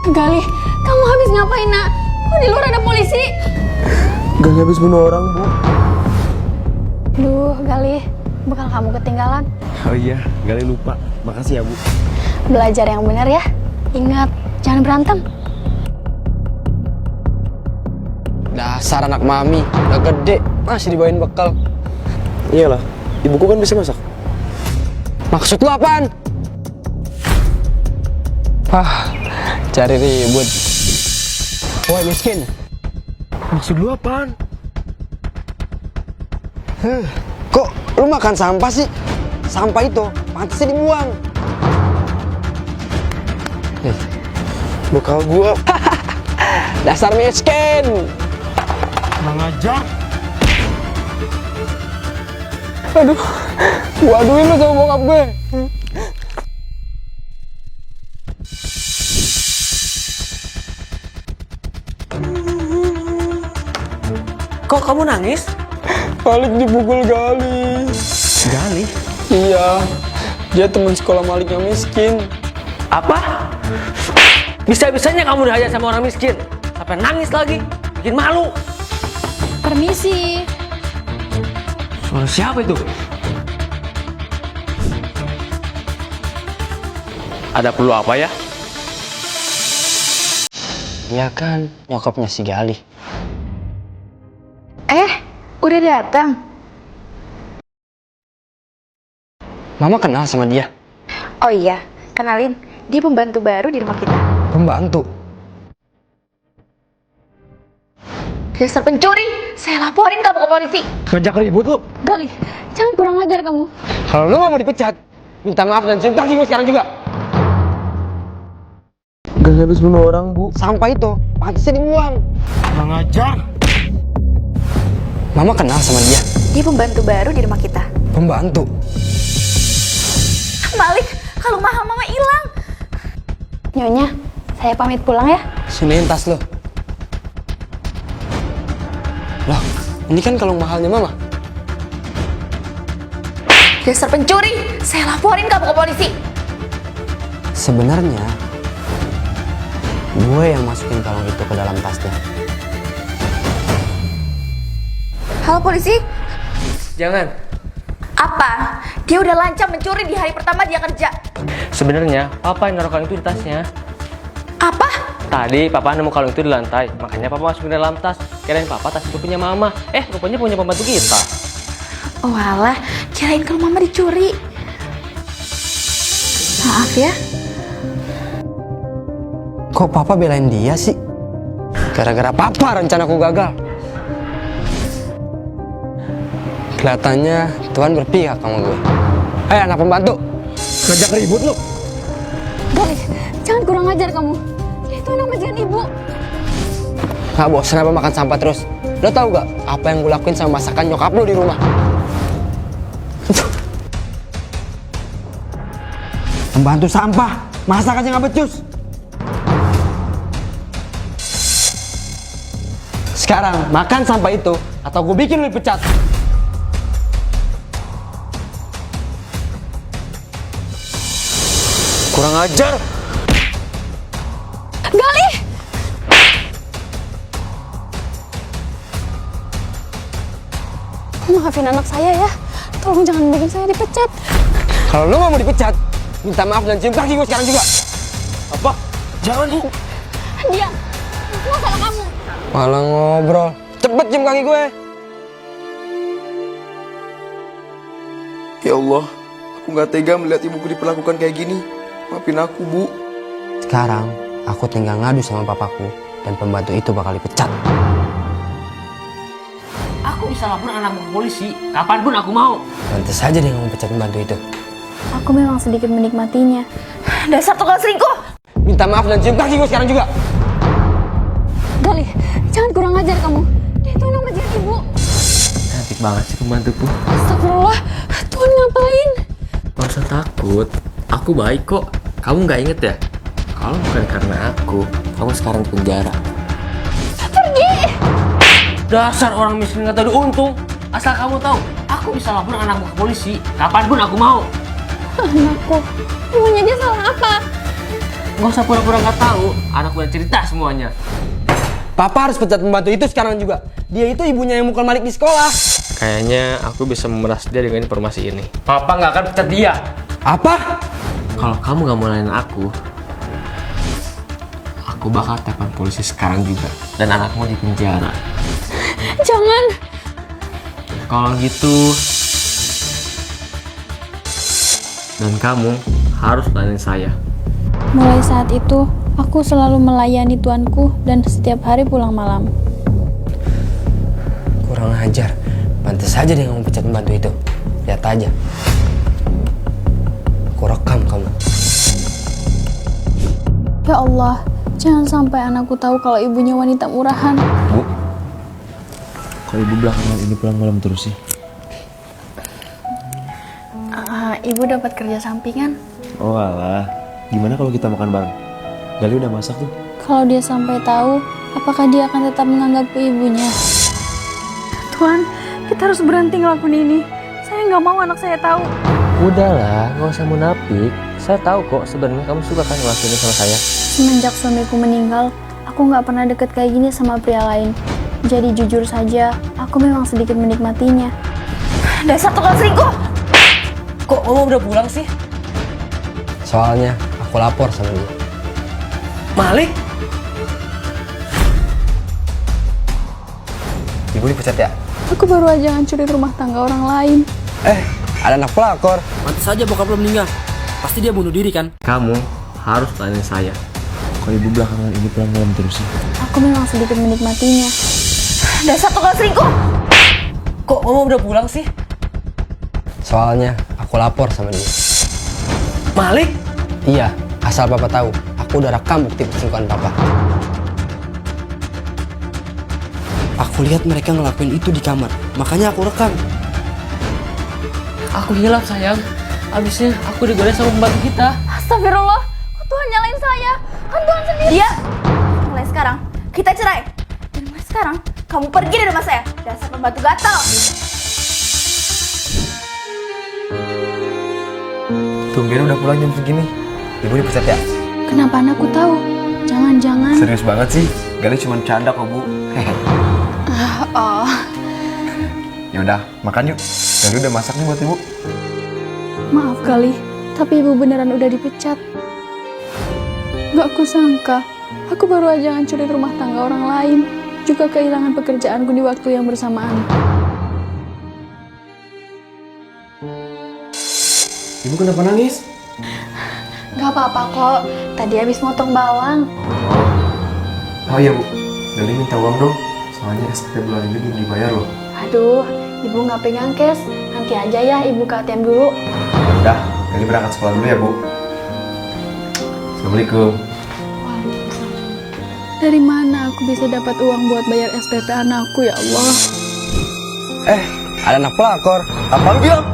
Galih, kamu habis ngapain, nak? Kok di luar ada polisi? Galih habis bunuh orang, Bu. Duh, Galih, bekal kamu ketinggalan. Oh iya, Galih lupa. Makasih ya, Bu. Belajar yang benar ya. Ingat, jangan berantem. Dasar anak mami, udah gede, masih dibawain bekal. Iyalah, ibuku kan bisa masak. Maksud lu apaan? Cari ribut. Woi miskin. Maksud lu apaan? Kok lu makan sampah sih? Sampah itu pantasnya dibuang. Bekal gua. Dasar miskin. Kurang ajar. Aduh, gua aduin lu sama bokap gue. Kok kamu nangis? Malik dipukul Galih. Galih? Iya, dia teman sekolah Malik yang miskin. Apa? Bisa-bisanya kamu dihajar sama orang miskin. Sampai nangis lagi, bikin malu. Permisi. Suara siapa itu? Ada perlu apa ya? Dia kan nyokapnya si Galih. Udah datang. Mama kenal sama dia. Oh iya, kenalin. Dia pembantu baru di rumah kita. Pembantu. Dasar pencuri! Saya laporin kamu ke polisi. Ngajak ribut lu. Galih, jangan kurang ajar kamu. Kalau lu gak mau dipecat, minta maaf dan cium kaki gue sekarang juga. Galih habis bunuh orang, Bu. Sampah itu pantasnya dibuang. Kurang ajar. Mama kenal sama dia. Dia pembantu baru di rumah kita. Pembantu. Malik, kalau mahal mama hilang. Nyonya, saya pamit pulang ya. Siniin tas lo. Loh, ini kan kalung mahalnya Mama. Dasar pencuri! Saya laporin kamu ke polisi. Sebenarnya gue yang masukin kalung itu ke dalam tasnya. Halo polisi? Jangan. Apa? Dia udah lancang mencuri di hari pertama dia kerja. Sebenarnya papa yang naruh kalung itu di tasnya. Apa? Tadi papa nemu kalung itu di lantai, makanya papa masukin dalam tas. Kirain papa tas itu punya mama. Rupanya punya pembantu kita. Oh alah, kirain kalau mama dicuri. Maaf ya. Kok papa belain dia sih? Gara-gara papa rencanaku gagal. Kelihatannya Tuhan berpihak sama gue. Anak pembantu, ngajak ribut lu. Galih, jangan kurang ajar kamu. Dia itu anak majikan ibu. Gak bosan apa makan sampah terus? Lo tau gak apa yang gue lakuin sama masakan nyokap lo di rumah? Pembantu sampah, masak aja gak becus. Sekarang makan sampah itu atau gue bikin lo dipecat. Kurang ajar. Galih! Maafin anak saya ya. Tolong jangan bikin saya dipecat. Kalau lo gak mau dipecat, minta maaf dan cium kaki gue sekarang juga. Apa? Jangan, Bu. Dia, semua salah kamu. Malah ngobrol. Cepet cium kaki gue. Ya Allah, aku gak tega melihat ibuku diperlakukan kayak gini. Maafin aku, Bu. Sekarang aku tinggal ngadu sama papaku dan pembantu itu bakal dipecat. Aku bisa lapor anakmu ke polisi kapanpun aku mau. Pantes saja dia ngomong pecat pembantu itu. Aku memang sedikit menikmatinya. Dasar tukang selingkuh! Minta maaf dan cium kaki gue sekarang juga. Galih, jangan kurang ajar kamu. Dia itu anak majikan ibu. Cantik banget sih pembantuku. Astagfirullah, Tuhan ngapain? Gak usah takut, aku baik kok. Kamu nggak inget ya? Kalau bukan karena aku, kamu sekarang di penjara. Pergi! Dasar orang miskin nggak tahu untung. Asal kamu tahu, aku bisa lapor anakmu ke polisi kapanpun aku mau. Anakku, emangnya dia salah apa? nggak usah pura-pura nggak tahu. Anak udah cerita semuanya. Papa harus pecat pembantu itu sekarang juga. Dia itu ibunya yang mukul Malik di sekolah. Kayaknya aku bisa memeras dia dengan informasi ini. Papa nggak akan pecat dia. Apa? Kalau kamu nggak mau layanin aku bakal telepon polisi sekarang juga. Dan anakmu di penjara. Jangan. Kalau gitu, dan kamu harus layanin saya. Mulai saat itu, aku selalu melayani tuanku dan setiap hari pulang malam. Kurang ajar. Pantes saja dia nggak mau pecat pembantu itu. Lihat aja. Aku rekam kamu. Ya Allah, jangan sampai anakku tahu kalau ibunya wanita murahan. Bu, kalau ibu belakangan ini pulang malam terus sih? Ibu dapat kerja sampingan. Oh alah, gimana kalau kita makan bareng? Gali udah masak tuh. Kalau dia sampai tahu, apakah dia akan tetap menganggapku ibunya? Tuan, kita harus berhenti ngelakuin ini. Saya nggak mau anak saya tahu. Udahlah, nggak usah munafik. Saya tahu kok sebenarnya kamu suka kan ngelakuin ini sama saya. Semenjak suamiku meninggal, aku nggak pernah deket kayak gini sama pria lain. Jadi jujur saja, aku memang sedikit menikmatinya. Dasar tukang selingkuh! Kok Mama udah pulang sih? Soalnya aku lapor sama dia. Malik? Ibu dipecat ya? Aku baru aja ngancurin rumah tangga orang lain. Ada anak pelakor. Pantes saja bokap lo meninggal. Pasti dia bunuh diri kan? Kamu harus layanin saya. Kalau ibu belakangan ini pulang malam terus sih? Aku memang sedikit menikmatinya. Dasar tukang selingkuh! Kok Mama udah pulang sih? Soalnya aku lapor sama dia. Malik? Iya, asal Papa tahu, aku udah rekam bukti perselingkuhan Papa. Aku lihat mereka ngelakuin itu di kamar, makanya aku rekam. Aku hilaf sayang. Abisnya aku digoda sama pembantu kita. Astagfirullah, kok Tuhan nyalain saya? Kan Tuhan sendiri. Dia, mulai sekarang kita cerai. Dan mulai sekarang kamu pergi dari rumah saya. Dasar pembantu gatal. Tumben udah pulang jam segini. Ibu dipecat ya? Kenapa anakku tahu? Jangan-jangan. Serius banget sih. Gali cuma canda kok, Bu. Oh, Ya udah, makan yuk. Gali udah masak nih buat Ibu. maaf kali, tapi ibu beneran udah dipecat. Gak kusangka, aku baru aja ngancurin rumah tangga orang lain, juga kehilangan pekerjaanku di waktu yang bersamaan. Ibu kenapa nangis? Gak apa-apa kok, tadi habis motong bawang. Oh iya, Bu. Gali minta uang dong. Soalnya SPP bulan ini belum dibayar loh. Aduh, ibu nggak pegang cash, nanti aja ya ibu ke ATM dulu. Ya udah, Gali berangkat sekolah dulu ya, Bu. Assalamualaikum. Dari mana aku bisa dapat uang buat bayar SPP anakku ya Allah? Ada anak pelakor. Apaan bilang?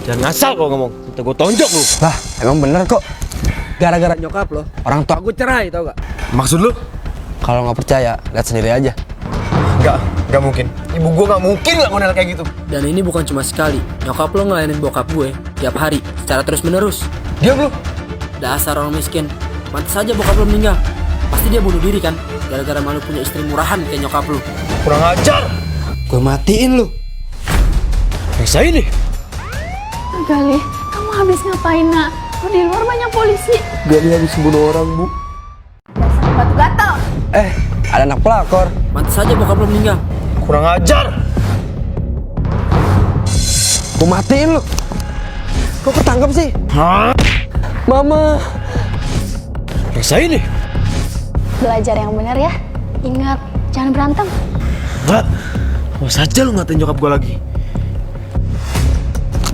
Jangan ngasal kau ngomong, kita gue tonjok lu. Lah, emang bener kok. Gara-gara nyokap lo, orang tua gue cerai, tau gak? Maksud lu? Kalau nggak percaya, lihat sendiri aja. Nggak mungkin. Ibu gua nggak mungkin lah model kayak gitu. Dan ini bukan cuma sekali. Nyokap lo ngelayanin bokap gue tiap hari secara terus-menerus. Diam lu. Dasar orang miskin. Pantes saja bokap lo meninggal. Pasti dia bunuh diri kan? Gara-gara malu punya istri murahan kayak nyokap lo. Kurang ajar. Gue matiin lu. Bisa ini? Gali, kamu habis ngapain nak? Kok di luar banyak polisi? Gali habis bunuh orang, Bu. Dasar pembantu gatal. Ada anak pelakor. Pantes saja bokap lo meninggal. Kurang ajar. Gue matiin lu. Kok ketangkep sih? Mama. Bisa ini? Belajar yang benar ya. Ingat, jangan berantem. Enggak. Awas aja lu ngatain nyokap gue lagi.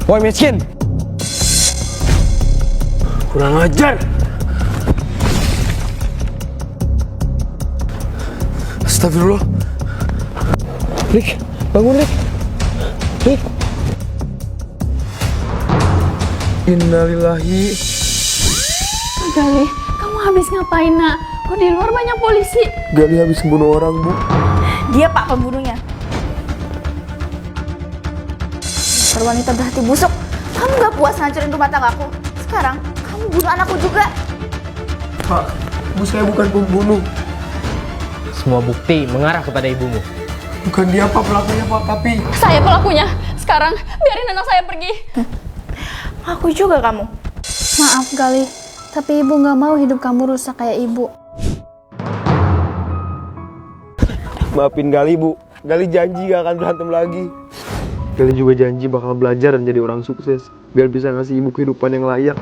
Woi miskin. Kurang ajar. Astagfirullah. Rik, bangun Rik. Rik. Innalillahi. Gali, kamu habis ngapain nak? Kok di luar banyak polisi? Gali habis bunuh orang, Bu. Dia pak pembunuhnya. Wanita berhati busuk. Kamu gak puas ngancurin rumah tanggaku. Sekarang kamu bunuh anakku juga. Pak, ibu saya bukan pembunuh. Semua bukti mengarah kepada ibumu. Bukan dia Pak pelakunya Pak, tapi... Saya pelakunya. Sekarang biarin anak saya pergi. Aku juga kamu. Maaf Gali, tapi ibu nggak mau hidup kamu rusak kayak ibu. Maafin Gali, Bu. Gali janji gak akan berantem lagi. Gali juga janji bakal belajar dan jadi orang sukses. Biar bisa ngasih ibu kehidupan yang layak.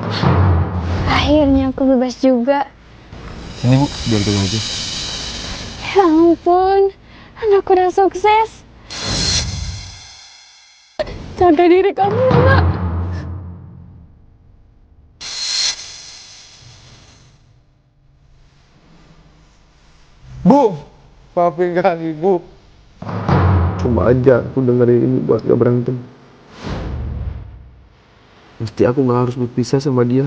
Akhirnya aku bebas juga. Ini Bu, biar gue aja. Ya ampun, anakku udah sukses. Jaga diri kamu, Nak. Bu, maafin Gali, Bu. Cuma aja aku dengerin ini buat gak berantem. Mesti aku gak harus berpisah sama dia.